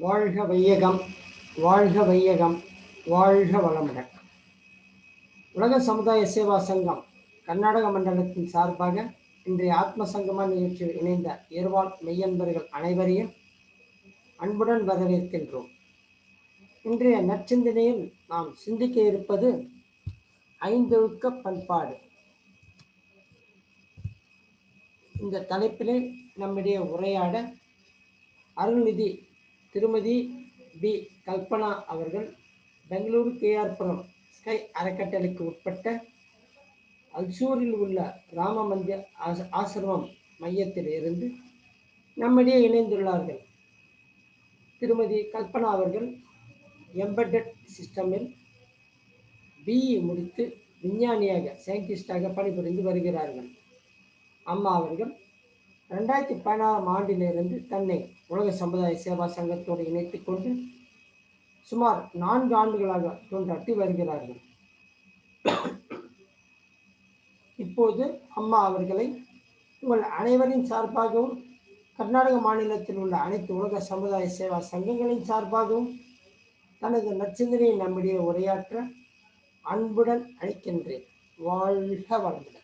வாழ்க வையகம், வாழ்க வையகம், வாழ்க வளமுடன். உலக சமுதாய சேவா சங்கம் கர்நாடக மண்டலத்தின் சார்பாக இன்றைய ஆத்ம சங்கமா நிகழ்ச்சியில் இணைந்த ஏர்வாள் மெய்யன்பர்கள் அனைவரையும் அன்புடன் வரவேற்கின்றோம். இன்றைய நற்சிந்தனையில் நாம் சிந்திக்க இருப்பது ஐந்தொழுக்க பண்பாடு. இந்த தலைப்பிலே நம்முடைய உரையாட அருள்நிதி திருமதி பி கல்பனா அவர்கள் பெங்களூரு கேஆர்புரம் ஸ்கை அறக்கட்டளைக்கு உட்பட்ட அல்சூரில் உள்ள ராம மந்திர் ஆசிரமம் மையத்தில் இருந்து நம்மிடையே இணைந்துள்ளார்கள். திருமதி கல்பனா அவர்கள் எம்பெட்டட் சிஸ்டமில் பிஇ முடித்து விஞ்ஞானியாக சயின்டிஸ்டாக பணிபுரிந்து வருகிறார்கள். அம்மா அவர்கள் 2016ஆம் ஆண்டிலிருந்து தன்னை உலக சமுதாய சேவா சங்கத்தோடு இணைத்துக் கொண்டு சுமார் 4 ஆண்டுகளாக தொண்டாற்றி வருகிறார்கள். இப்போது அம்மா அவர்களை உங்கள் அனைவரின் சார்பாகவும் கர்நாடக மாநிலத்தில் உள்ள அனைத்து உலக சமுதாய சேவா சங்கங்களின் சார்பாகவும் தனது நற்சிந்தனையை நம்முடைய உரையாற்ற அன்புடன் அழைக்கின்றேன். வாழ்க வளமுடன்.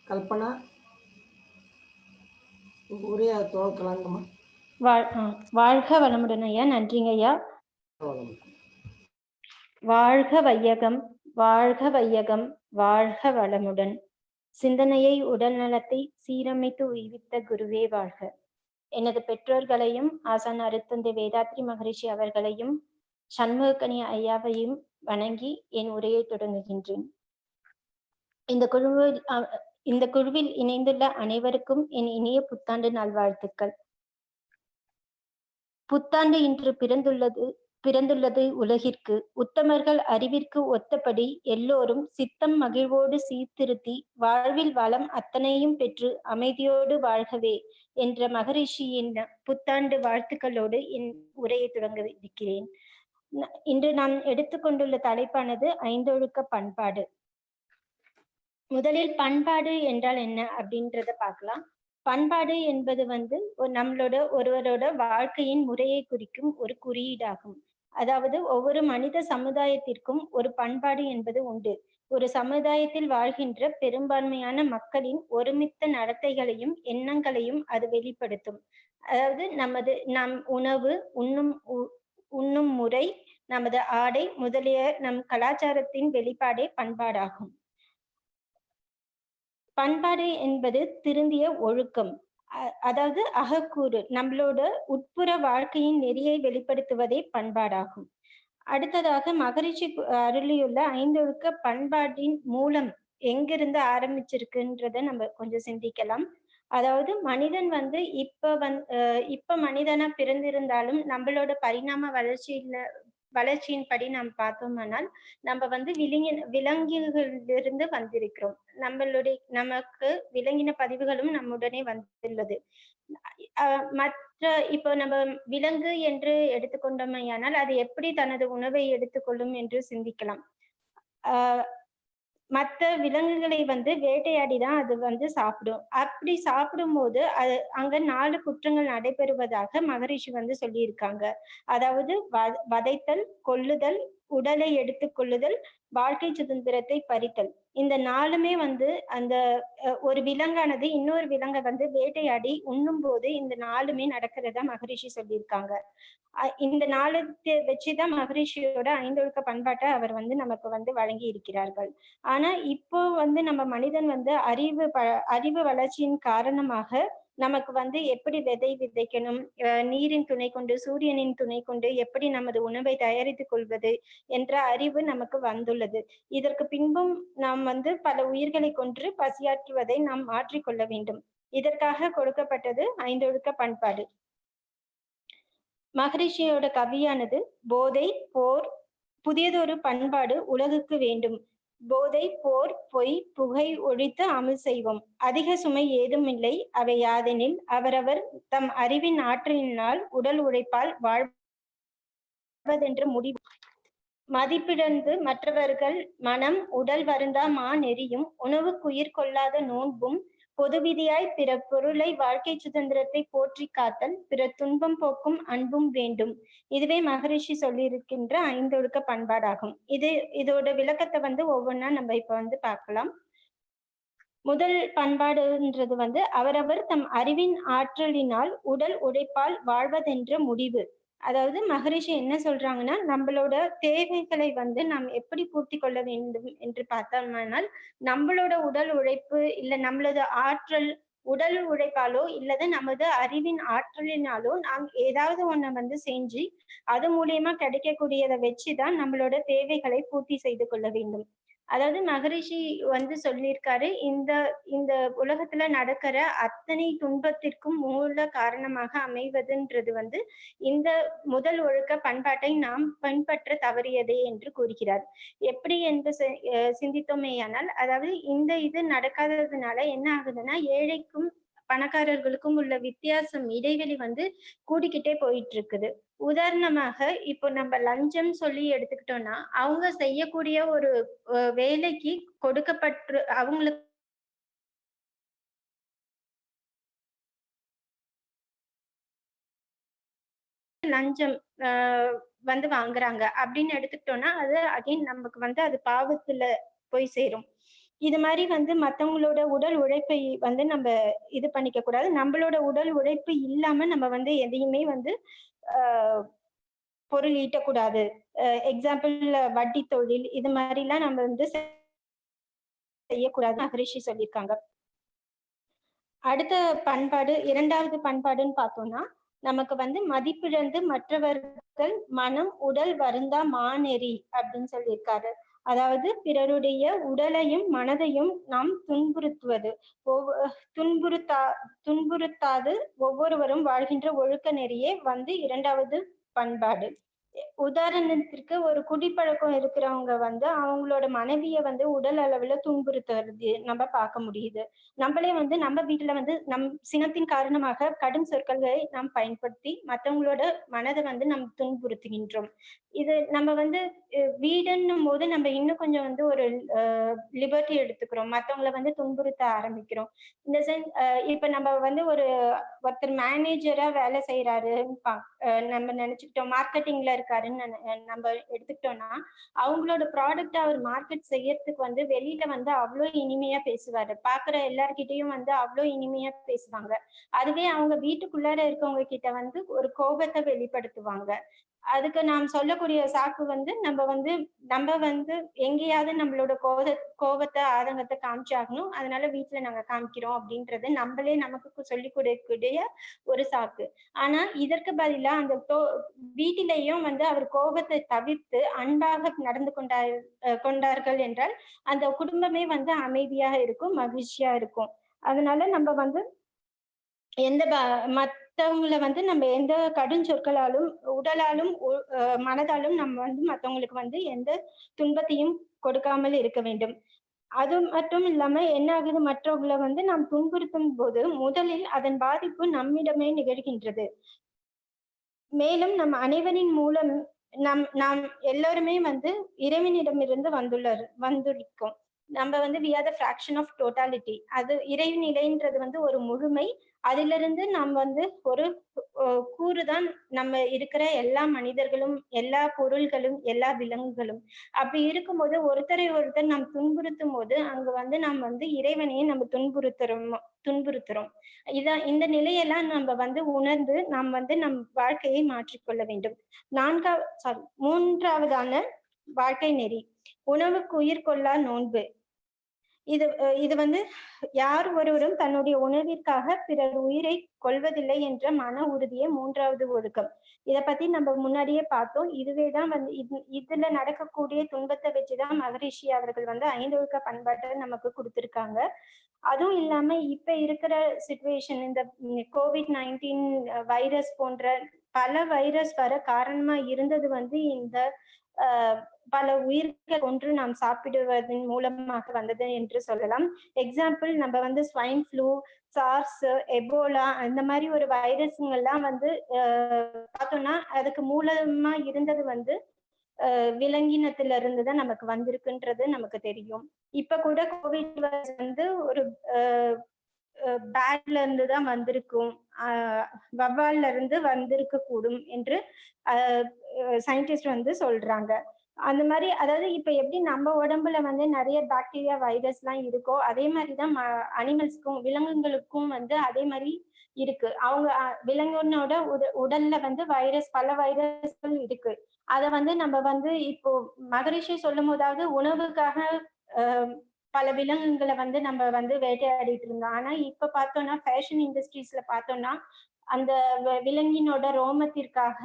கல்பனா, உங்க உரையை துவக்கலாங்கம்மா. வாழ்க வளமுடன் ஐயா. நன்றிங்க ஐயா. வாழ்க வையகம், வாழ்க வையகம், வாழ்க வளமுடன். சிந்தனையை உடல் நலத்தை சீரமைத்து உய்வித்த குருவே வாழ்க. எனது பெற்றோர்களையும் ஆசான் அருத்தந்தை வேதாத்ரி மகரிஷி அவர்களையும் சண்முகக்கனி ஐயாவையும் வணங்கி என் உரையை தொடங்குகின்றேன். இந்த குழுவில் இணைந்துள்ள அனைவருக்கும் என் இனிய புத்தாண்டு நல்வாழ்த்துக்கள். புத்தாண்டு இன்று பிறந்துள்ளது உலகிற்கு. உத்தமர்கள் அறிவிற்கு ஒத்தபடி எல்லோரும் சித்தம் மகிழ்வோடு சீர்திருத்தி வாழ்வில் வளம் அத்தனையும் பெற்று அமைதியோடு வாழ்கவே என்ற மகரிஷியின் புத்தாண்டு வாழ்த்துக்களோடு என் உரையை தொடங்க இருக்கிறேன். இன்று நான் எடுத்துக்கொண்டுள்ள தலைப்பானது ஐந்தொழுக்க பண்பாடு. முதலில் பண்பாடு என்றால் என்ன அப்படின்றத பார்க்கலாம். பண்பாடு என்பது ஒருவரோட வாழ்க்கையின் முறையை குறிக்கும் ஒரு குறியீடாகும். அதாவது ஒவ்வொரு மனித சமுதாயத்திற்கும் ஒரு பண்பாடு என்பது உண்டு. ஒரு சமுதாயத்தில் வாழ்கின்ற பெரும்பான்மையான மக்களின் ஒருமித்த நடத்தைகளையும் எண்ணங்களையும் அது வெளிப்படுத்தும். அதாவது நம் உணவு, உண்ணும் முறை, நமது ஆடை முதலிய நம் கலாச்சாரத்தின் வெளிப்பாடே பண்பாடாகும். பண்பாடு என்பது திருந்திய ஒழுக்கம், அதாவது அகக்கூறு, நம்மளோட உட்புற வாழ்க்கையின் நெறியை வெளிப்படுத்துவதே பண்பாடாகும். அடுத்ததாக மகரிஷி அருளியுள்ள ஐந்தொழுக்க பண்பாட்டின் மூலம் எங்கிருந்து ஆரம்பிச்சிருக்குன்றத நம்ம கொஞ்சம் சிந்திக்கலாம். அதாவது மனிதன் இப்ப மனிதனா பிறந்திருந்தாலும் நம்மளோட பரிணாம வளர்ச்சியின்படி நாம் பார்த்தோம்னால் நம்ம விலங்குகளிலிருந்து வந்திருக்கிறோம். நமக்கு விலங்கின பதிவுகளும் நம்முடனே வந்துள்ளது. இப்போ நம்ம விலங்கு என்று எடுத்துக்கொண்டோமையானால் அது எப்படி தனது உணவை எடுத்துக்கொள்ளும் என்று சிந்திக்கலாம். மற்ற விலங்குகளை வேட்டையாடிதான் அது சாப்பிடும். அப்படி சாப்பிடும் போது அங்க 4 குற்றங்கள் நடைபெறுவதாக மகரிஷி சொல்லியிருக்காங்க. அதாவது வதைத்தல், கொல்லுதல், உடலை எடுத்துக் கொள்ளுதல், வாழ்க்கை சுதந்திரத்தை பறித்தல். இந்த 4மே அந்த ஒரு விலங்கானது இன்னொரு விலங்கை வேட்டையாடி உண்ணும் போது இந்த 4மே நடக்கிறதா மகரிஷி சொல்லியிருக்காங்க. இந்த 4 வச்சுதான் மகரிஷியோட ஐந்தொழுக்க பண்பாட்டை அவர் நமக்கு வழங்கி இருக்கிறார்கள். ஆனா இப்போ நம்ம மனிதன் அறிவு வளர்ச்சியின் காரணமாக நமக்கு எப்படி விதை விதைக்கணும், நீரின் துணை கொண்டு, சூரியனின் துணை கொண்டு எப்படி நமது உணவை தயாரித்துக் கொள்வது என்ற அறிவு நமக்கு வந்துள்ளது. இதற்கு பின்பும் நாம் பல உயிர்களை கொன்று பசியாற்றுவதை நாம் மாற்றிக்கொள்ள வேண்டும். இதற்காக கொடுக்கப்பட்டது ஐந்தொழுக்க பண்பாடு. மகரிஷியோட கவியானது போதை, போர், புதியதொரு பண்பாடு உலகுக்கு வேண்டும். போதை, போர், பொய், புகை ஒழித்து அமல் செய்வோம். அதிக சுமை ஏதும் இல்லை. அவை யாதெனில் அவரவர் தம் அறிவின் ஆற்றலினால் உடல் உழைப்பால் வாழ்வதென்று மதிப்பிழந்து மற்றவர்கள் மனம் உடல் வருந்தா நெறியும் உணவுக்குயிர் கொள்ளாத நோன்பும் பொது விதியாய் பிற பொருளை வாழ்க்கை சுதந்திரத்தை போற்றி காத்தல் பிற துன்பம் போக்கும் அன்பும் வேண்டும். இதுவே மகரிஷி சொல்லியிருக்கின்ற 5 ஒழுக்க பண்பாடாகும். இதோட விளக்கத்தை வந்து ஒவ்வொன்றா நம்ம இப்ப வந்து பார்க்கலாம். முதல் பண்பாடுன்றது வந்து அவரவர் தம் அறிவின் ஆற்றலினால் உடல் உழைப்பால் வாழ்வதென்ற முடிவு. அதாவது மகரிஷி என்ன சொல்றாங்கன்னா, நம்மளோட தேவைகளை வந்து நாம் எப்படி பூர்த்தி கொள்ள வேண்டும் என்று பார்த்தோம்னால், நம்மளோட உடல் உழைப்பு இல்ல நம்மளது ஆற்றல் உடல் உழைப்பாலோ இல்லது நமது அறிவின் ஆற்றலினாலோ நாம் ஏதாவது ஒண்ண வந்து செஞ்சு அது மூலியமா கிடைக்கக்கூடியதை வச்சுதான் நம்மளோட தேவைகளை பூர்த்தி செய்து கொள்ள வேண்டும். அதாவது மகரிஷி வந்து சொல்லியிருக்காரு, இந்த இந்த உலகத்துல நடக்கிற அத்தனை துன்பத்திற்கும் மூல காரணமாக அமைவதுன்றது வந்து இந்த முதல் ஒழுக்க பண்பாட்டை நாம் பின்பற்ற தவறியதே என்று கூறுகிறார். எப்படி என்று சிந்தித்தோமேயானால், அதாவது இந்த இது நடக்காததுனால என்ன ஆகுதுன்னா, ஏழைக்கும் பணக்காரர்களுக்கும் உள்ள வித்தியாசம் இடைவெளி வந்து கூடிக்கிட்டே போயிட்டு இருக்குது. உதாரணமாக இப்போ நம்ம லஞ்சம் சொல்லி எடுத்துக்கிட்டோம்னா, அவங்க செய்யக்கூடிய ஒரு வேலைக்கு கொடுக்கப்பட்டு அவங்களுக்கு லஞ்சம் வந்து வாங்குறாங்க அப்படின்னு எடுத்துக்கிட்டோம்னா, அது அகைன் நமக்கு வந்து அது பாவத்துல போய் சேரும். இது மாதிரி வந்து மத்தவங்களோட உடல் உழைப்பை வந்து நம்ம இது பண்ணிக்க கூடாது. நம்மளோட உடல் உழைப்பு இல்லாம நம்ம வந்து எதையுமே வந்து பொருள் ஈட்டக்கூடாது. எக்ஸாம்பிள் வட்டி தொழில் இது மாதிரிலாம் நம்ம வந்து செய்யக்கூடாது மகரிஷி சொல்லியிருக்காங்க. அடுத்த பண்பாடு 2வது பண்பாடுன்னு பார்த்தோம்னா, நமக்கு வந்து மதிப்பிழந்து மற்றவர்கள் மனம் உடல் வருந்தா மாநெறி அப்படின்னு சொல்லியிருக்காரு. அதாவது பிறருடைய உடலையும் மனதையும் நாம் துன்புறுத்துவது துன்புறுத்தாது ஒவ்வொருவரும் வாழ்கின்ற ஒழுக்க நெறியே வந்து 2வது பண்பாடு. உதாரணத்திற்கு ஒரு குடிப்பழக்கம் இருக்கிறவங்க வந்து அவங்களோட மனைவிய வந்து உடல் அளவுல துன்புறுத்துறது நம்ம பார்க்க முடியுது. நம்மளே வந்து நம்ம வீட்டுல வந்து நம் சினத்தின் காரணமாக கடும் சொற்களை நாம் பயன்படுத்தி மத்தவங்களோட மனதை வந்து நாம் துன்புறுத்துகின்றோம். இது நம்ம வந்து வீடுன்னும் போது நம்ம இன்னும் கொஞ்சம் வந்து ஒரு லிபர்ட்டி எடுத்துக்கிறோம். மத்தவங்களை வந்து துன்புறுத்த ஆரம்பிக்கிறோம். இந்த சென்ஸ் இப்ப நம்ம வந்து ஒருத்தர் மேனேஜரா வேலை செய்யறாருன்னு நம்ம நினைச்சுக்கிட்டோம், மார்க்கெட்டிங்ல இருக்காருன்னு நம்ம எடுத்துக்கிட்டோம்னா, அவங்களோட ப்ராடக்ட் அவர் மார்க்கெட் செய்யறதுக்கு வந்து வெளியில வந்து அவ்வளோ இனிமையா பேசுவாரு. பாக்குற எல்லார்கிட்டயும் வந்து அவ்வளோ இனிமையா பேசுவாங்க. அதுவே அவங்க வீட்டுக்குள்ளார இருக்கவங்க கிட்ட வந்து ஒரு கோபத்தை வெளிப்படுத்துவாங்க. அதுக்கு நாம் சொல்லக்கூடிய சாக்கு வந்து நம்ம வந்து எங்கேயாவது நம்மளோட கோபத்தை ஆதங்கத்தை காமிச்சாகணும், அதனால வீட்டுல நாங்க காமிக்கிறோம் அப்படின்றது நம்மளே நமக்கு சொல்லிக் கொடுக்கக்கூடிய ஒரு சாக்கு. ஆனா இதற்கு பதிலா அந்த வீட்டிலேயும் வந்து அவர் கோபத்தை தவிர்த்து அன்பாக நடந்து கொண்டார்கள் என்றால் அந்த குடும்பமே வந்து அமைதியாக இருக்கும், மகிழ்ச்சியா இருக்கும். அதனால நம்ம வந்து எந்த மத்தவங்கள வந்து நம்ம எந்த கடுஞ்சொற்களாலும் உடலாலும் மனதாலும் நம்ம வந்து மத்தவங்களுக்கு வந்து எந்த துன்பத்தையும் கொடுக்காமல் இருக்க வேண்டும். அது மட்டும் இல்லாம என்ன ஆகுது, மற்றவங்களை வந்து நாம் துன்புறுத்தும் போது முதலில் அதன் பாதிப்பு நம்மிடமே நிகழ்கின்றது. மேலும் நம் அனைவரின் மூலம் நாம் எல்லாருமே வந்து இறைவனிடமிருந்து வந்திருக்கோம். நம்ம வந்து we are the fraction of totality. அது இறைநிலைன்றது வந்து ஒரு முழுமை. அதிலிருந்து நாம் வந்து ஒரு கூறுதான் நம்ம இருக்கிற எல்லா மனிதர்களும், எல்லா பொருள்களும், எல்லா விலங்குகளும். அப்படி இருக்கும்போது ஒருத்தர் நாம் துன்புறுத்தும் போது அங்க வந்து நாம் வந்து இறைவனையே நம்ம துன்புறுத்துறோம். இந்த நிலையெல்லாம் நம்ம வந்து உணர்ந்து நாம் வந்து நம் வாழ்க்கையை மாற்றிக்கொள்ள வேண்டும். 3வதான வாழ்க்கை நெறி உணவுக்கு உயிர் கொள்ளா நோன்பு. இது வந்து யார் ஒருவரும் தன்னுடைய உணவிற்காக பிறர் உயிரை கொல்வதில்லை என்ற மன உறுதியே 3வது ஒழுக்கம். இத பத்தி நம்ம முன்னாடியே பார்த்தோம். இதுவேதான் வந்து இதுல நடக்கக்கூடிய துன்பத்தை வச்சுதான் மகரிஷி அவர்கள் வந்து 5 ஒழுக்க பண்பாட்டை நமக்கு கொடுத்திருக்காங்க. அதுவும் இல்லாம இப்ப இருக்கிற சிச்சுவேஷன், இந்த COVID-19 வைரஸ் போன்ற பல வைரஸ் வர காரணமா இருந்தது வந்து இந்த பல உயிர்கள் ஒன்று நாம் சாப்பிடுவதன் மூலமாக வந்தது என்று சொல்லலாம். எக்ஸாம்பிள் நம்ம வந்து ஸ்வைன் ஃப்ளூ, சார்ஸ், எபோலா அந்த மாதிரி ஒரு வைரஸ்ங்கெல்லாம் வந்து பார்த்தோம்னா அதுக்கு மூலமா இருந்தது வந்து விலங்கினத்துல இருந்து தான் நமக்கு வந்திருக்குன்றது நமக்கு தெரியும். இப்ப கூட கோவிட் வந்து ஒரு பேட்ல இருந்து தான் வந்திருக்கும். வவ்வால்ல இருந்து வந்திருக்க கூடும் என்று சயின்டிஸ்ட் வந்து சொல்றாங்க. அந்த மாரி அதாவது இப்ப எப்படி நம்ம உடம்புல வந்து நெறைய பாக்டீரியா, வைரஸ்லாம் இருக்கோ, அதே மாரி தான் அனிமல்ஸ்க்கும், விலங்குகளுக்கும் வந்து அதே மாரி இருக்கு. அவங்க விலங்கினோட உடல்ல வந்து பல வைரஸ்கள் இருக்கு. அத வந்து நம்ம வந்து இப்போ மகரிஷி சொல்லும்போதாவது உணவுக்காக அ பல விலங்குகள வந்து நம்ம வந்து வேட்டையாடிட்டு இருந்தோம். ஆனா இப்ப பார்த்தோம்னா, ஃபேஷன் இண்டஸ்ட்ரீஸ்ல பார்த்தோம்னா, அந்த விலங்கினோட ரோமத்திற்காக,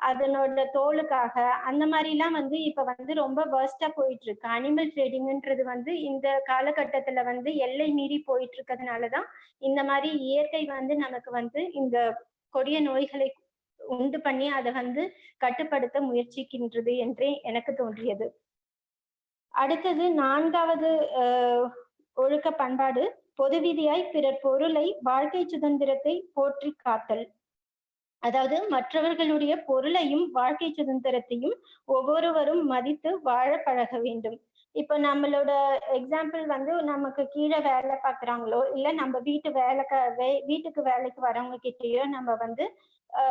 அதனோட தோலுக்காக, அந்த மாரிலாம் வந்து இப்ப வந்து ரொம்ப வொர்ஸ்ட்டா போயிட்டு இருக்கு. அனிமல் ட்ரேடிங்ன்றது வந்து இந்த காலகட்டத்துல வந்து எல்லை மீறி போயிட்டு இருக்கிறதுனால தான், இந்த மாரி இயற்கை வந்து நமக்கு வந்து இந்த கொடிய நோய்களை உண்டு பண்ணி, அத வந்து கட்டுப்படுத்த முயற்சிக்கின்றது என்றே எனக்கு தோன்றியது. அடுத்தது 4வது அ ஒழுக்க பண்பாடு, பொது விதியாய் பிறர் பொருளை, வாழ்க்கை சுதந்திரத்தை போற்றிக் காத்தல். அதாவது மற்றவர்களுடைய பொருளையும், வாழ்க்கை சுதந்திரத்தையும் ஒவ்வொருவரும் மதித்து வாழப் பழக வேண்டும். இப்ப நம்மளோட எக்ஸாம்பிள் வந்து நமக்கு கீழ வேலை பார்க்குறாங்களோ, இல்ல நம்ம வீட்டுக்கு வேலைக்கு வரவங்க கிட்டயோ நம்ம வந்து அ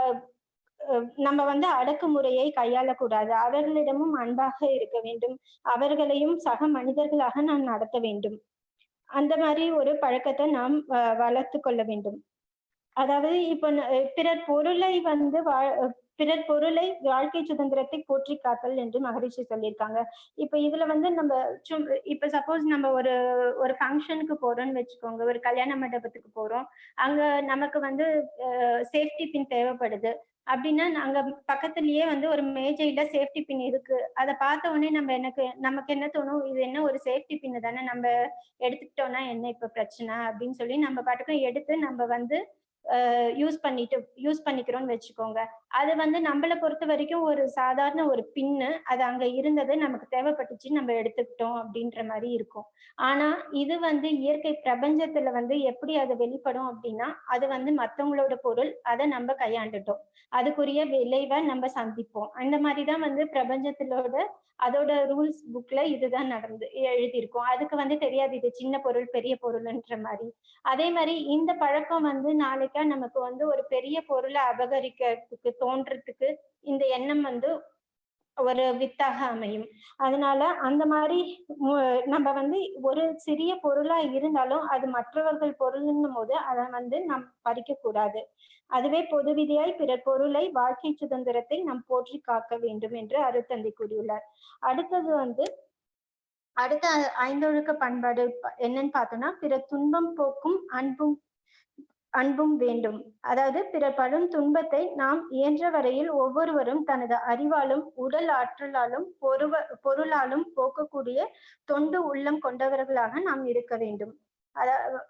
நம்ம வந்து அடக்குமுறையை கையாளக்கூடாது. அவர்களிடமும் அன்பாக இருக்க வேண்டும். அவர்களையும் சக மனிதர்களாக நாம் நடத்த வேண்டும். அந்த மாரி ஒரு பழக்கத்த நாம் வளர்த்துக் கொள்ள வேண்டும். அதாவது இப்ப பிறர் பொருளை வந்து பிறர் பொருளை வாழ்க்கை சுதந்திரத்தை போற்றிக் காத்தல் என்று மகரிஷி சொல்லியிருக்காங்க. இப்ப இதுல வந்து நம்ம இப்ப சப்போஸ் நம்ம ஒரு ஒரு ஃபங்ஷனுக்கு போறோம்ன்னு வச்சுக்கோங்க. ஒரு கல்யாண மண்டபத்துக்கு போறோம். அங்க நமக்கு வந்து சேஃப்டி பின் தேவைப்படுது. அப்டின்னா, நாங்க பக்கத்திலேயே வந்து ஒரு மேஜையில சேஃப்டி பின் இருக்கு. அத பார்த்த உடனே நமக்கு என்ன தோணும்? இது என்ன ஒரு சேஃப்டி பின் தானே நம்ம எடுத்துக்கிட்டோம்னா என்ன இப்ப பிரச்சனை? அப்டின்னு சொல்லி நம்ம பாட்டுக்கு எடுத்து நம்ம வந்து யூஸ் பண்ணிக்கிறோம்னு வச்சுக்கோங்க. அது வந்து நம்மள பொறுத்தவரைக்கும் ஒரு சாதாரண ஒரு பின்னு. அது அங்க இருந்தது நமக்கு தேவைப்பட்டுச்சு. நம்ம எடுத்துக்கிட்டோம் அப்டின்ற மாரி இருக்கும். ஆனா, இது வந்து இயற்கை பிரபஞ்சத்துல வந்து எப்படி அது வெளிப்படும் அப்டின்னா, அது வந்து மத்தவங்களோட பொருள். அத நம்ம கையாண்டுட்டோம். அதுக்குரிய விளைவ நம்ம சந்திப்போம். அந்த மாரி தான் வந்து பிரபஞ்சத்திலோட அதோட ரூல்ஸ் புக்ல இதுதான் எழுதியிருக்கும். அதுக்கு வந்து தெரியாது இது சின்ன பொருள், பெரிய பொருள்ன்ற மாரி. அதே மாரி இந்த பழக்கம் வந்து நாளைக்கா நமக்கு வந்து ஒரு பெரிய பொருள அபகரிக்கிறதுக்கு தோன்றதுக்கு இந்த எண்ணம் வந்து ஒரு வித்தாக அமையும். அதனால அந்த மாரி மு நம்ம வந்து ஒரு சிறிய பொருளா இருந்தாலும், அது மற்றவர்கள் பொருளுன்னும்போது அத வந்து நாம் பறிக்கக் கூடாது. அதுவே பொது விதியாய் பிறர் பொருளை, வாழ்க்கை சுதந்திரத்தை நாம் போற்றிக் காக்க வேண்டும் என்று அருட்தந்தை கூறியுள்ளார். அடுத்தது வந்து அடுத்த 5 பண்பாடு என்னன்னு பார்த்தோம்னா, பிறர் துன்பம் போக்கும் அன்பும் வேண்டும். அதாவது பிறர் படும் துன்பத்தை நாம் இயன்ற வரையில் ஒவ்வொருவரும் தனது அறிவாலும், உடல் ஆற்றலாலும், பொருளாலும் போக்கக்கூடிய தொண்டு உள்ளம் கொண்டவர்களாக நாம் இருக்க வேண்டும்.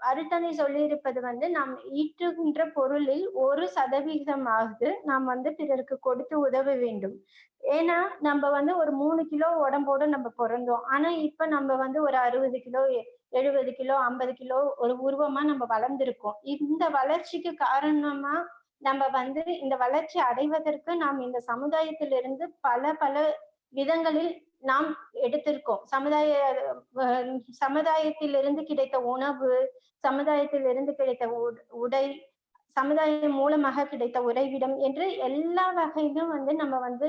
அருட்தந்தை சொல்லியிருப்பது வந்து நாம் ஈட்டுகின்ற பொருளில் 1% நாம் வந்து பிறருக்கு கொடுத்து உதவ வேண்டும். ஏன்னா, நம்ம வந்து ஒரு 3 கிலோ உடம்போட நம்ம பொறந்தோம். ஆனா, இப்ப நம்ம வந்து ஒரு 60 கிலோ, 70 கிலோ, 50 கிலோ ஒரு உருவமா நம்ம வளர்ந்திருக்கோம். இந்த வளர்ச்சிக்கு காரணமா நம்ம வந்து இந்த வளர்ச்சி அடைவதற்கு நாம் இந்த சமுதாயத்திலிருந்து பல பல விதங்களில் நாம் எடுத்திருக்கோம். சமுதாயத்திலிருந்து கிடைத்த உணவு, சமுதாயத்திலிருந்து கிடைத்த உடை, சமுதாயம் மூலமாக கிடைத்த உறைவிடம் என்று எல்லா வகையிலும் வந்து நம்ம வந்து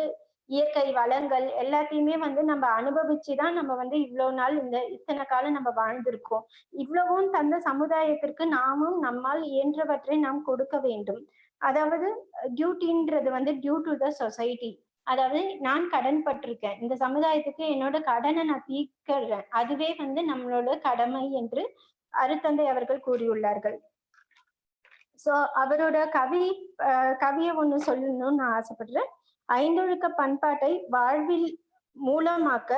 இயற்கை வளங்கள் எல்லாத்தையுமே வந்து நம்ம அனுபவிச்சு தான் நம்ம வந்து இவ்ளோ நாள் இத்தனை காலம் நம்ம வாழ்ந்திருக்கோம். இவ்வளவும் தந்த சமுதாயத்திற்கு நாமும் நம்மால் இயன்றவற்றை நாம் கொடுக்க வேண்டும். அதாவது டியூட்டின்றது வந்து டியூ டு த சொசைட்டி. அதாவது நான் கடன் பட்டிருக்கேன். இந்த சமுதாயத்துக்கு என்னோட கடன நான் தீர்க்கிறேன். அதுவே வந்து நம்மளோட கடமை என்று அருட்தந்தை அவர்கள் கூறியுள்ளார்கள். அவரோட கவிய ஒண்ணு சொல்லணும்னு நான் ஆசைப்படுறேன். 5 பண்பாட்டை வாழ்வில் மூலமாக்க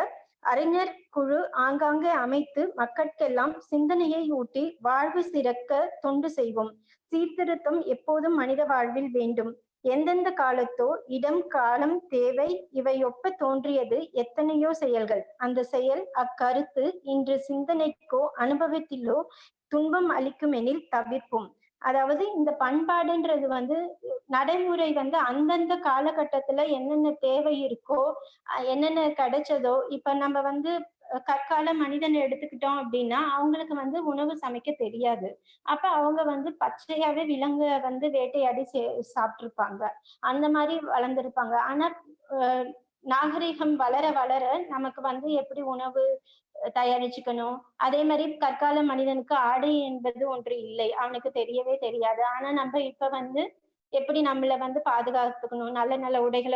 அறிஞர் குழு ஆங்காங்கே அமைத்து மக்கட்கெல்லாம் சிந்தனையை ஊட்டி வாழ்வு சிறக்க தொண்டு செய்வோம். சீர்திருத்தம் எப்போதும் மனித வாழ்வில் வேண்டும். எந்தெந்த காலத்தோ இடம் காலம் தேவை இவையொப்ப தோன்றியது எத்தனையோ செயல்கள். அந்த செயல் அக்கருத்து இன்று சிந்தனைக்கோ அனுபவத்திலோ துன்பம் அளிக்குமெனில் தவிர்ப்போம். அதாவது இந்த பண்பாடுன்றது வந்து நடைமுறை வந்து அந்தந்த காலகட்டத்துல என்னென்ன தேவை இருக்கோ, என்னென்ன கிடைச்சதோ, இப்ப நம்ம வந்து கற்கால மனிதன் எடுத்துக்கிட்டோம் அப்படின்னா, அவங்களுக்கு வந்து உணவு சமைக்க தெரியாது. அப்ப அவங்க வந்து பச்சையாவே விலங்க வந்து வேட்டையாடி சாப்பிட்டுருப்பாங்க. அந்த மாரி வளர்ந்திருப்பாங்க. ஆனா, அ நாகரீகம் வளர வளர நமக்கு வந்து எப்படி உணவு தயாரிச்சுக்கணும். அதே மாரி கற்கால மனிதனுக்கு ஆடை என்பது ஒன்று இல்லை. அவனுக்கு தெரியவே தெரியாது. ஆனா நம்ம இப்ப வந்து எப்படி நம்மள வந்து பாதுகாத்துக்கணும், நல்ல நல்ல உடைகள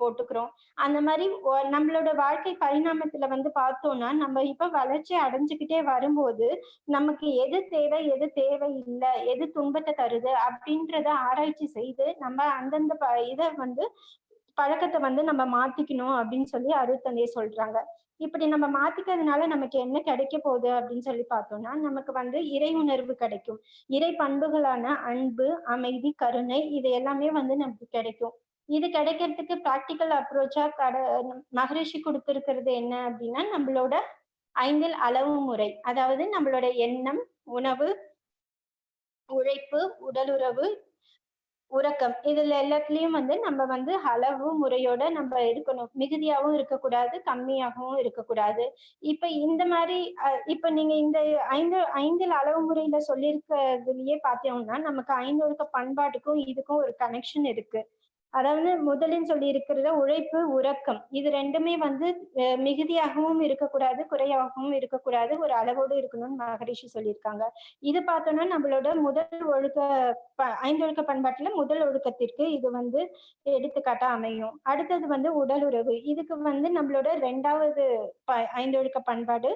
போட்டுக்கிறோம். அந்த மாரி நம்மளோட வாழ்க்கை பரிணாமத்துல வந்து பார்த்தோம்னா, நம்ம இப்ப வளர்ச்சி அடைஞ்சுக்கிட்டே வரும்போது, நமக்கு எது தேவை, எது தேவையில்ல, எது துன்பத்த தருது அப்படின்றத ஆராய்ச்சி செய்து, நம்ம அந்தந்த இத வந்து பழக்கத்த வந்து நம்ம மாத்திக்கணும் அப்படின்னு சொல்லி அருட்தந்தை சொல்றாங்க. இப்படி நம்ம மாத்திக்கிறதுனால நமக்கு என்ன கிடைக்க போகுது அப்படின்னு சொல்லி பார்த்தோம்னா, நமக்கு வந்து இறை உணர்வு கிடைக்கும். இறை பண்புகளான அன்பு, அமைதி, கருணை இது எல்லாமே வந்து நமக்கு கிடைக்கும். இது கிடைக்கிறதுக்கு பிராக்டிகல் அப்ரோச்சா மகரிஷி குடுத்திருக்கிறது என்ன அப்படின்னா, நம்மளோட 5 அளவு முறை. அதாவது நம்மளோட எண்ணம், உணவு, உழைப்பு, உடலுறவு, உறக்கம். இதுல எல்லாத்துலயும் வந்து நம்ம வந்து அளவு முறையோட நம்ம இருக்கணும். மிகுதியாவும் இருக்கக்கூடாது, கம்மியாகவும் இருக்கக்கூடாது. இப்ப இந்த மாரி இப்ப நீங்க இந்த 5 அளவு முறையில சொல்லியிருக்கிறதுலயே பார்த்தோம்னா, நமக்கு 5 ஒழுக்க பண்பாட்டுக்கும் இதுக்கும் ஒரு கனெக்ஷன் இருக்கு. அதாவது முதலில் சொல்லியிருக்கிறது உழைப்பு, உறக்கம். இது 2மே வந்து மிகுதியாகவும் இருக்கக்கூடாது, குறைவாகவும் இருக்கக்கூடாது. ஒரு அளவோடு இருக்கணும்னு மகரிஷி சொல்லியிருக்காங்க. இது பார்த்தோம்னா நம்மளோட முதல் ஒழுக்க 5 ஒழுக்க பண்பாட்டுல முதல் ஒழுக்கத்திற்கு இது வந்து எடுத்துக்காட்டா அமையும். அடுத்தது வந்து உடலுறவு. இதுக்கு வந்து நம்மளோட 2வது 5 ஒழுக்க பண்பாடு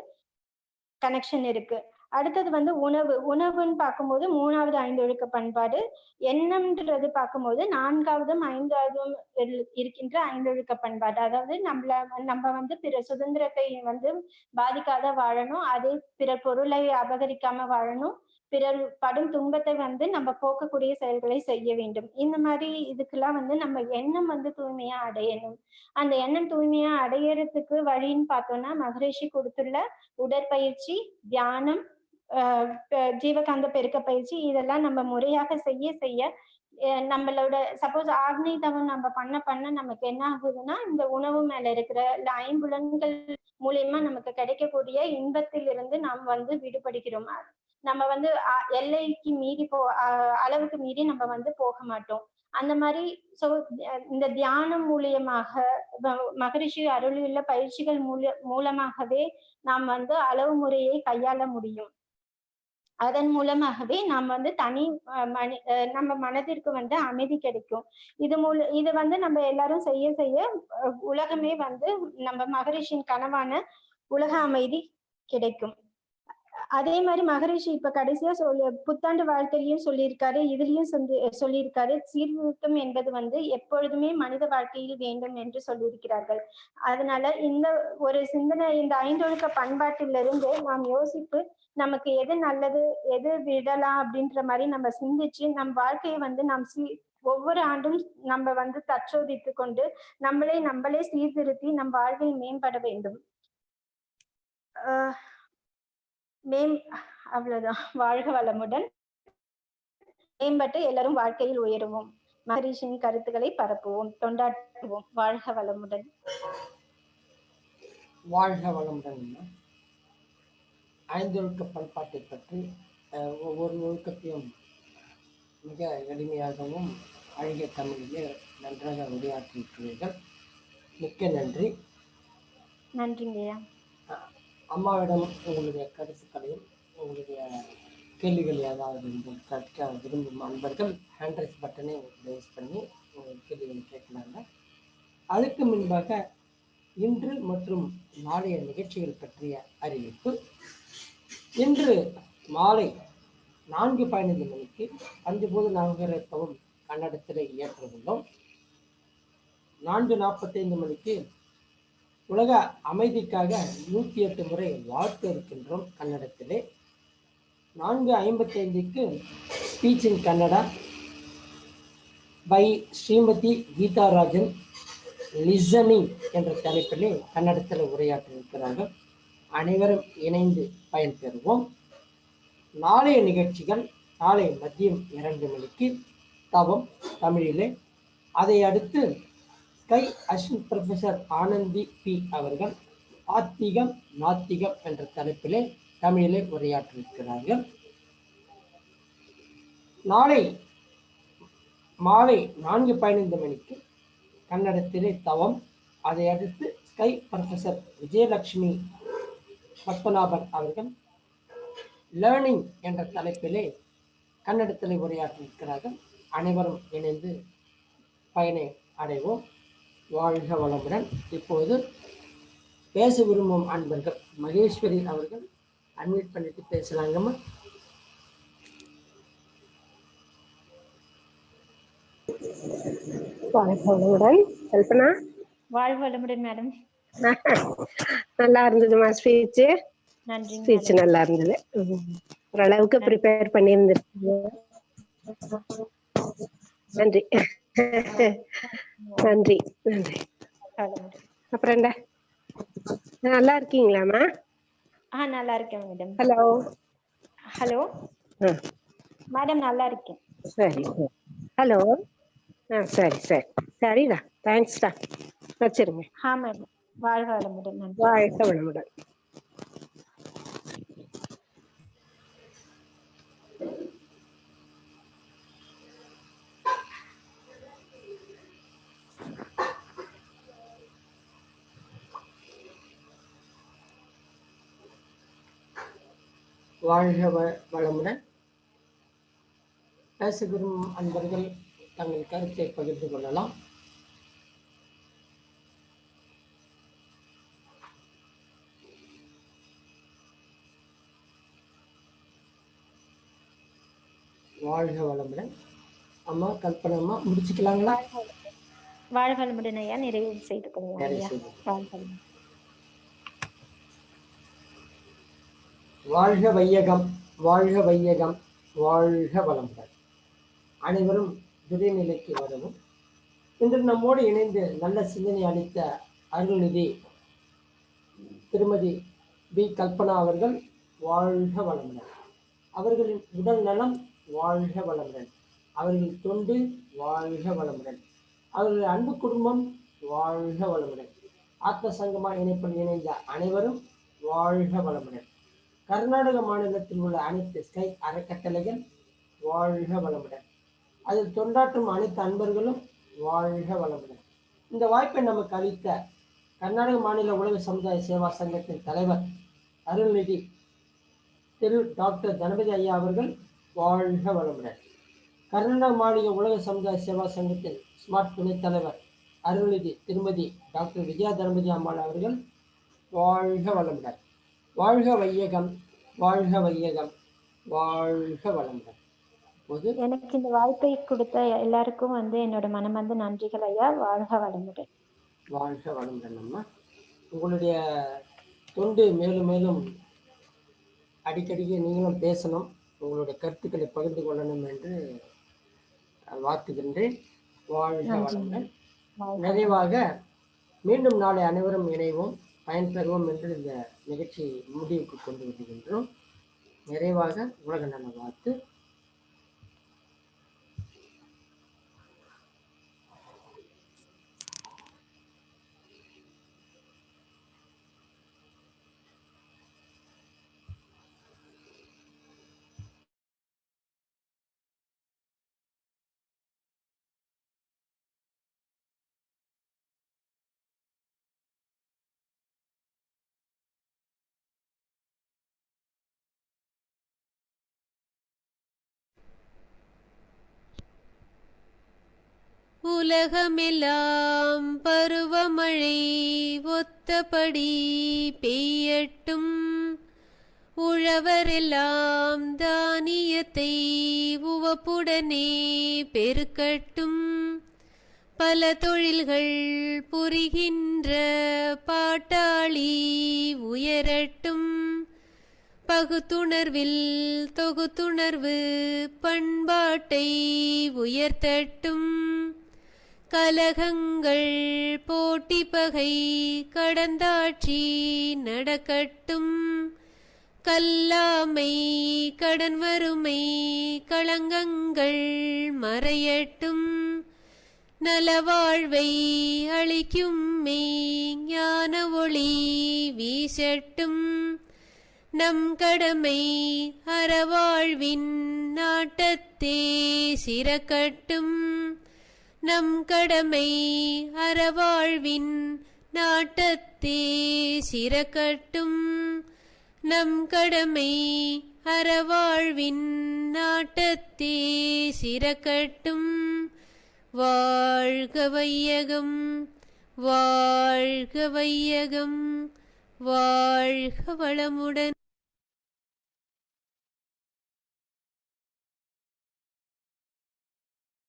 கனெக்ஷன் இருக்கு. அடுத்தது வந்து உணவு. உணவுன்னு பார்க்கும்போது 3வது 5 ஒழுக்க பண்பாடு. எண்ணம்ன்றது பார்க்கும்போது 4வதும் 5வதும் இருக்கின்ற 5 ஒழுக்க பண்பாடு. அதாவது நம்ம வந்து பிற சுதந்திரத்தை வந்து பாதிக்காத வாழணும். அதே பிறர் பொருளை அபகரிக்காம வாழணும். பிறர் படும் துன்பத்தை வந்து நம்ம போக்கக்கூடிய செயல்களை செய்ய வேண்டும். இந்த மாரி இதுக்கெல்லாம் வந்து நம்ம எண்ணம் வந்து தூய்மையா அடையணும். அந்த எண்ணம் தூய்மையா அடையறதுக்கு வழின்னு பார்த்தோம்னா, மகரிஷி குடுத்துள்ள உடற்பயிற்சி, தியானம், அ ஜீவகாந்த பெருக்க பயிற்சி இதெல்லாம் நம்ம முறையாக செய்ய செய்ய நம்மளோட சப்போஸ் ஆக்னி தவம் நம்ம பண்ண பண்ண நமக்கு என்ன ஆகுதுன்னா, இந்த உணவு மேல இருக்கிற இந்த ஐம்புலன்கள் மூலியமா நமக்கு கிடைக்கக்கூடிய இன்பத்திலிருந்து நாம் வந்து விடுபடுகிறோம். நம்ம வந்து எல்லைக்கு மீறி அளவுக்கு மீறி நம்ம வந்து போக மாட்டோம். அந்த மாரி சோ இந்த தியானம் மூலியமாக மகரிஷி அருளியுள்ள பயிற்சிகள் மூலமாகவே நாம் வந்து அளவு முறையை கையாள முடியும். அதன் மூலமாகவே நாம் வந்து நம்ம மனதிற்கு வந்து அமைதி கிடைக்கும். இது வந்து நம்ம எல்லாரும் செய்ய செய்ய உலகமே வந்து நம்ம மகரிஷியின் கனவான உலக அமைதி கிடைக்கும். அதே மாரி மகரிஷி இப்ப கடைசியா புத்தாண்டு வாழ்க்கையிலயும் சொல்லியிருக்காரு. இதுலயும் சொல்லியிருக்காரு. சீர்திருத்தம் என்பது வந்து எப்பொழுதுமே மனித வாழ்க்கையில் வேண்டும் என்று சொல்லியிருக்கிறார்கள். அதனால இந்த ஒரு சிந்தனை இந்த 5 ஒழுக்க பண்பாட்டிலிருந்து நாம் யோசித்து நமக்கு எது நல்லது, எது விடலாம் அப்படின்ற மாரி நம்ம சிந்திச்சு, நம் வாழ்க்கையை வந்து ஒவ்வொரு ஆண்டும் நம்ம வந்து தற்சோதித்துக் கொண்டு, நம்மளே சீர்திருத்தி நம் வாழ்வை மேம்பட வேண்டும். அ அவ்வளவுதான். வாழ்க வளமுடன். மேம்பட்டு எல்லாரும் வாழ்க்கையில் உயருவோம். மகரிஷியின் கருத்துக்களை பரப்புவோம், தொண்டாற்றுவோம். வாழ்க வளமுடன். வாழ்க வளமுடன். 5 ஒழுக்க பண்பாட்டை பற்றி ஒவ்வொரு ஒழுக்கத்தையும் மிக எளிமையாகவும் அழகிய தமிழிலே நன்றாக உரையாற்றியிருக்கிறீர்கள். மிக்க நன்றி. நன்றிங்கய்யா. அம்மாவிடம் உங்களுடைய கருத்துக்களையும் உங்களுடைய கேள்விகள் ஏதாவது கேட்க விரும்பும் அன்பர்கள் ஹேண்ட்ரைஸ் பட்டனை ப்ரெஸ் பண்ணி உங்கள் கேள்விகளை கேட்கலாங்க. அதுக்கு முன்பாக இன்று மற்றும் நாளைய நிகழ்ச்சிகள் பற்றிய அறிவிப்பு. இன்று மாலை 4:15 மணிக்கு பஞ்சபூத நாகரிகத்துவம் கன்னடத்திலே இயற்ற உள்ளோம். 4:45 மணிக்கு உலக அமைதிக்காக 108 முறை வாழ்த்து இருக்கின்றோம் கன்னடத்திலே. 4:55க்கு speech in Kannada by Shrimati Geetharajan listening என்ற தலைப்பிலே கன்னடத்தில் உரையாற்ற இருக்கிறார்கள். அனைவரும் இணைந்து பயன்பெறுவோம். நாளைய நிகழ்ச்சிகள் நாளை மதியம் 2 மணிக்கு தவம் தமிழிலே. அதை அடுத்து ஸ்கை அசிஸ்டன்ட் ப்ரொஃபசர் ஆனந்தி பி அவர்கள் ஆத்திகம் நாத்திகம் என்ற தலைப்பிலே தமிழிலே உரையாற்றிருக்கிறார்கள். நாளை மாலை 4:15 மணிக்கு கன்னடத்திலே தவம். அதை அடுத்து ஸ்கை ப்ரொஃபசர் விஜயலட்சுமி பத்மநாபன் அவர்கள் லேர்னிங் என்ற தலைப்பிலே கன்னடத்திலே உரையாற்றியிருக்கிறார்கள். அனைவரும் இணைந்து பயனை அடைவோம். வாழ்க வளமுடன். இப்போது பேச விரும்பும் அன்பர்கள் மகேஸ்வரி அவர்கள் அன்மியூட் பண்ணிட்டு பேசலாங்கம்மா. வாழ்க வளமுடன். கல்பனா, வாழ்க வளமுடன் மேடம். நல்லா இருந்ததுமா ஸ்பீச். நன்றி. ஸ்பீச் நல்லா இருந்தது. ஓரளவுக்கு ப்ரிப்பேர் பண்ணியிருந்திருக்கீங்க. நன்றி நன்றி நன்றி. அப்புறம் என்ன, நல்லா இருக்கீங்களாம்மா? நல்லா இருக்கேன் மேடம். ஹலோ ஹலோ மேடம், நல்லா இருக்கேன். சரி. ஹலோ. சரி சரி சரிடா, தேங்க்ஸ்டா. வச்சிருங்க. மேடம், வாழ்க வளமுடன். வாழ்க வளமுடன். வாழ்க வளமுடன். பேச விரும்பும் அன்பர்கள் தங்கள் கருத்தை பகிர்ந்து கொள்ளலாம். வாழ்க வளமுடன். அம்மா கல்பனா அம்மா, முடிச்சுக்கலாங்களா? வாழ்க வளமுடன் ஐயா. நிறைவு செய்து கொள்ளலாம். வாழ்க வையகம், வாழ்க வையகம், வாழ்க வளமுடன். அனைவரும் துறைநிலைக்கு வரவும். இன்று நம்மோடு இணைந்து நல்ல சிந்தனை அளித்த அருள்நிதி திருமதி பி கல்பனா அவர்கள் வாழ்க வளமுடன். அவர்களின் உடல் நலம் வாழ்க வளமுடன். அவர்களின் தொண்டு வாழ்க வளமுடன். அவர்கள் அன்பு குடும்பம் வாழ்க வளமுடன். ஆத்ம சங்கமா இணைப்பில் இணைந்த அனைவரும் வாழ்க வளமுடன். கர்நாடக மாநிலத்தில் உள்ள அனைத்து ஸ்கை அறக்கட்டளைகள் வாழ்க வளமுடன். அதில் தொண்டாற்றும் அனைத்து அன்பர்களும் வாழ்க வளமுடன். இந்த வாய்ப்பை நமக்கு அளித்த கர்நாடக மாநில உலக சமுதாய சேவா சங்கத்தின் தலைவர் அருள்நிதி திரு டாக்டர் கணபதி ஐயா அவர்கள் வாழ்க வளமுடன். கர்நாடக மாநில உலக சமுதாய சேவா சங்கத்தின் ஸ்மார்ட் துணைத் தலைவர் அருள்நிதி திருமதி டாக்டர் விஜயா கணபதி அம்மாள் அவர்கள் வாழ்க வளமுடன். வாழ்க வையகம், வாழ்க வையகம், வாழ்க வளமுடன். எனக்கு இந்த வாய்ப்பை கொடுத்த எல்லாருக்கும் என்னோட மனமார்ந்த நன்றிகள் ஐயா. வாழ்க வளமுடன். வாழ்க வளமுடன் அம்மா. உங்களுடைய தொண்டு மேலும் மேலும் அடிக்கடிக்கு நீங்களும் பேசணும், உங்களுடைய கருத்துக்களை பகிர்ந்து கொள்ளணும் என்று வாழ்த்துகின்றேன். வாழ்க வளமுடன். நிறைவாக மீண்டும் நாளை அனைவரும் இணைவோம், பயன்பெறுவோம் என்று இந்த நிகழ்ச்சி முடிவுக்கு கொண்டு வருகின்றோம். நிறைவாக உலக நல வாழ்த்து. உலகமெல்லாம் பருவமழை ஒத்தபடி பெய்யட்டும். உழவரெல்லாம் தானியத்தை உவப்புடனே பெருக்கட்டும். பல தொழில்கள் புரிகின்ற பாட்டாளி உயரட்டும். பகுத்துணர்வில் தொகுத்துணர்வு பண்பாட்டை உயர்த்தட்டும். கலகங்கள் போட்டி பகை கடந்தாட்சி நடக்கட்டும். கல்லாமை கடன் வறுமை களங்கங்கள் மறையட்டும். நலவாழ்வை அளிக்கும் ஞான ஒளி வீசட்டும். நம் கடமை அறவாழ்வின் நாட்டத்தே சிறக்கட்டும். நம் கடமை அறவாழ்வின் நாட்டத்தே சிறக்கட்டும். நம் கடமை அறவாழ்வின் நாட்டத்தே சிறக்கட்டும். வாழ்க வையகம், வாழ்க வையகம், வாழ்க வளமுடன்.